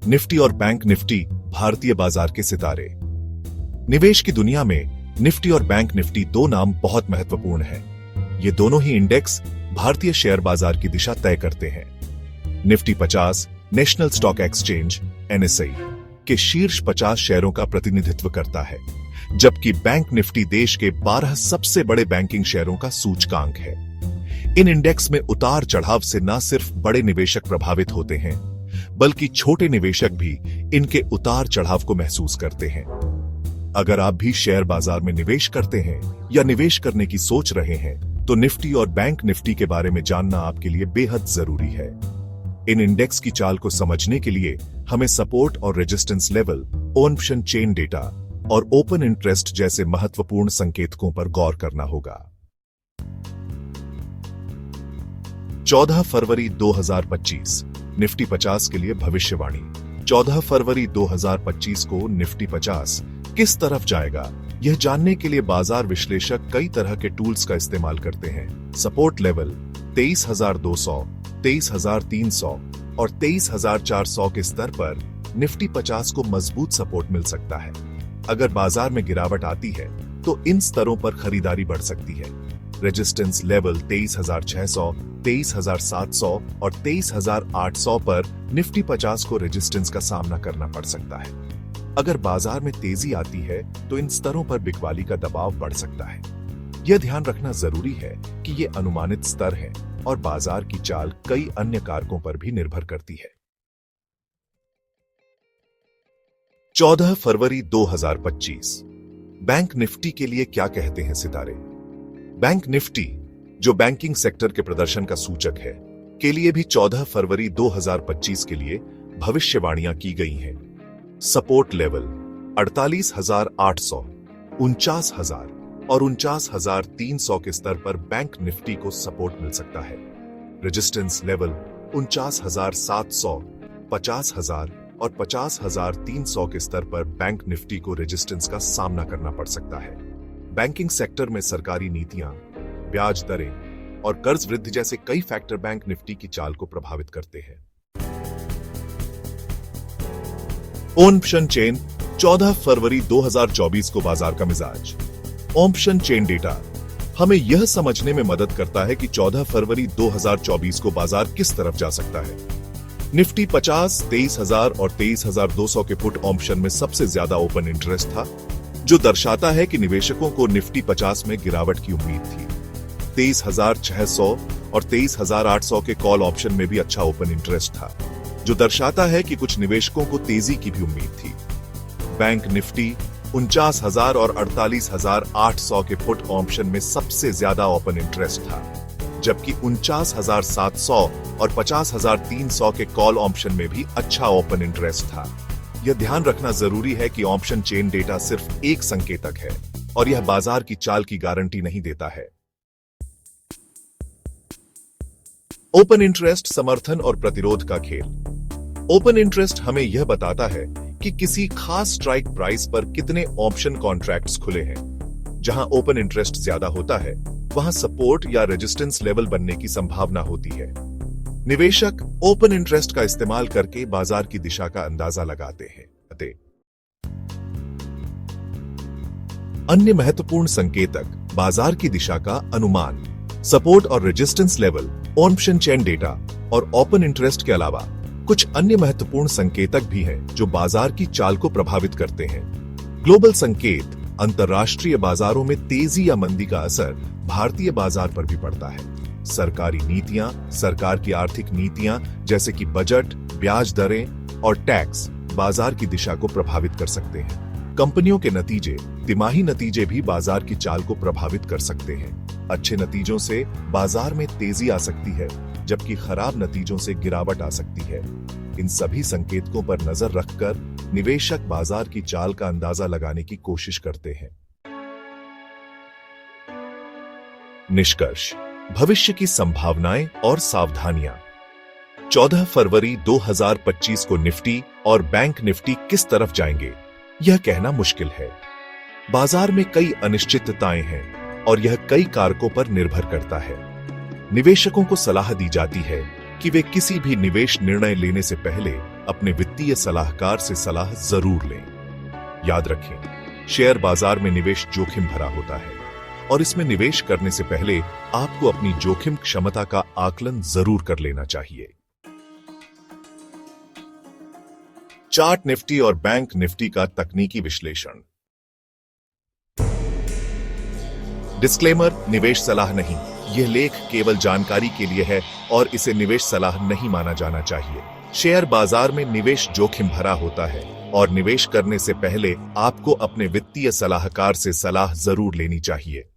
Nifty और bank Nifty भारतीय बाजार के सितारे। निवेश की दुनिया में निफ्टी और बैंक निफ्टी दो नाम बहुत महत्वपूर्ण हैं। ये दोनों ही इंडेक्स भारतीय शेयर बाजार की दिशा तय करते हैं। Nifty 50 national stock exchange (NSE) के शीर्ष 50 शेयरों का प्रतिनिधित्व करता है, जबकि बैंक निफ्टी देश के 12 सबसे बड़े बैंकिंग शेयरों का सूचकांक है। इन इंडेक्स में उतार चढ़ाव से न सिर्फ बड़े निवेशक प्रभावित होते हैं, बल्कि छोटे निवेशक भी इनके उतार चढ़ाव को महसूस करते हैं। अगर आप भी शेयर बाजार में निवेश करते हैं या निवेश करने की सोच रहे हैं, तो निफ्टी और बैंक निफ्टी के बारे में जानना आपके लिए बेहद जरूरी है। इन इंडेक्स की चाल को समझने के लिए हमें सपोर्ट और resistance level, option chain data और ओपन इंटरेस्ट जैसे महत्वपूर्ण संकेतकों पर गौर करना होगा। 14 फरवरी 2025 निफ्टी 50 के लिए भविष्यवाणी। 14 फरवरी 2025 को निफ्टी 50 किस तरफ जाएगा, यह जानने के लिए बाजार विश्लेषक कई तरह के टूल्स का इस्तेमाल करते हैं। सपोर्ट लेवल 23,200, 23,300 और 23,400 के स्तर पर निफ्टी 50 को मजबूत सपोर्ट मिल सकता है। अगर बाजार में गिरावट आती है तो इन स्तरों पर खरीदारी बढ़ सकती है। रेजिस्टेंस लेवल 23,600, 23,700 और 23,800 पर निफ्टी 50 को रेजिस्टेंस का सामना करना पड़ सकता है। अगर बाजार में तेजी आती है तो इन स्तरों पर बिकवाली का दबाव बढ़ सकता है। यह ध्यान रखना जरूरी है कि ये अनुमानित स्तर है और बाजार की चाल कई अन्य कारकों पर भी निर्भर करती है। 14 फरवरी 2025 बैंक निफ्टी के लिए क्या कहते हैं सितारे। बैंक निफ्टी, जो बैंकिंग सेक्टर के प्रदर्शन का सूचक है, के लिए भी 14 फरवरी 2025 के लिए भविष्यवाणियां की गई हैं। सपोर्ट लेवल 48,800, 49,000 और 49,300 के स्तर पर बैंक निफ्टी को सपोर्ट मिल सकता है। रेजिस्टेंस लेवल 49,700, 50,000 और 50,300 के स्तर पर बैंक निफ्टी को रेजिस्टेंस का सामना करना पड़ सकता है। बैंकिंग सेक्टर में सरकारी नीतियां, ब्याज दरें और कर्ज वृद्धि जैसे कई फैक्टर बैंक निफ्टी की चाल को प्रभावित करते हैं। ऑप्शन चेन 14 फरवरी 2024 को बाजार का मिजाज। ऑप्शन चेन डेटा हमें यह समझने में मदद करता है कि 14 फरवरी 2024 को बाजार किस तरफ जा सकता है। निफ्टी 50 23,000 और 23,200 के पुट ऑप्शन में सबसे ज्यादा ओपन इंटरेस्ट था, जो दर्शाता है कि निवेशकों को निफ्टी 50 में गिरावट की उम्मीद थी। 23,600 और 23,800 के कॉल ऑप्शन में भी अच्छा ओपन इंटरेस्ट था, जो दर्शाता है कि कुछ निवेशकों को तेजी की भी उम्मीद थी। बैंक निफ्टी 49,000 और 48,800 के पुट ऑप्शन में सबसे ज्यादा ओपन इंटरेस्ट था, जबकि 49,700 और 50,300 के कॉल ऑप्शन में भी अच्छा ओपन इंटरेस्ट था। यह ध्यान रखना जरूरी है कि ऑप्शन चेन डेटा सिर्फ एक संकेतक है और यह बाजार की चाल की गारंटी नहीं देता है। ओपन इंटरेस्ट समर्थन और प्रतिरोध का खेल। ओपन इंटरेस्ट हमें यह बताता है कि किसी खास स्ट्राइक प्राइस पर कितने ऑप्शन कॉन्ट्रैक्ट्स खुले हैं। जहां ओपन इंटरेस्ट ज्यादा होता है, वहां सपोर्ट या रेजिस्टेंस लेवल बनने की संभावना होती है। निवेशक ओपन इंटरेस्ट का इस्तेमाल करके बाजार की दिशा का अंदाजा लगाते हैं। अन्य महत्वपूर्ण संकेतक बाजार की दिशा का अनुमान, सपोर्ट और resistance level, option chain data और ओपन इंटरेस्ट के अलावा कुछ अन्य महत्वपूर्ण संकेतक भी हैं जो बाजार की चाल को प्रभावित करते हैं। ग्लोबल संकेत, अंतर्राष्ट्रीय बाजारों में तेजी या मंदी का असर भारतीय बाजार पर भी पड़ता है। सरकारी नीतियां, सरकार की आर्थिक नीतियां जैसे कि बजट, ब्याज दरें और टैक्स बाजार की दिशा को प्रभावित कर सकते हैं। कंपनियों के नतीजे, तिमाही नतीजे भी बाजार की चाल को प्रभावित कर सकते हैं। अच्छे नतीजों से बाजार में तेजी आ सकती है, जबकि खराब नतीजों से गिरावट आ सकती है। इन सभी संकेतकों पर नजर रखकर निवेशक बाजार की चाल का अंदाजा लगाने की कोशिश करते हैं। निष्कर्ष, भविष्य की संभावनाएं और सावधानियां। 14 फरवरी 2025 को निफ्टी और बैंक निफ्टी किस तरफ जाएंगे, यह कहना मुश्किल है। बाजार में कई अनिश्चितताएं हैं और यह कई कारकों पर निर्भर करता है। निवेशकों को सलाह दी जाती है कि वे किसी भी निवेश निर्णय लेने से पहले अपने वित्तीय सलाहकार से सलाह जरूर लें। याद रखें, शेयर बाजार में निवेश जोखिम भरा होता है और इसमें निवेश करने से पहले आपको अपनी जोखिम क्षमता का आकलन जरूर कर लेना चाहिए। चार्ट निफ्टी और बैंक निफ्टी का तकनीकी विश्लेषण। डिस्क्लेमर, निवेश सलाह नहीं, यह लेख केवल जानकारी के लिए है और इसे निवेश सलाह नहीं माना जाना चाहिए। शेयर बाजार में निवेश जोखिम भरा होता है और निवेश करने से पहले आपको अपने वित्तीय सलाहकार से सलाह जरूर लेनी चाहिए।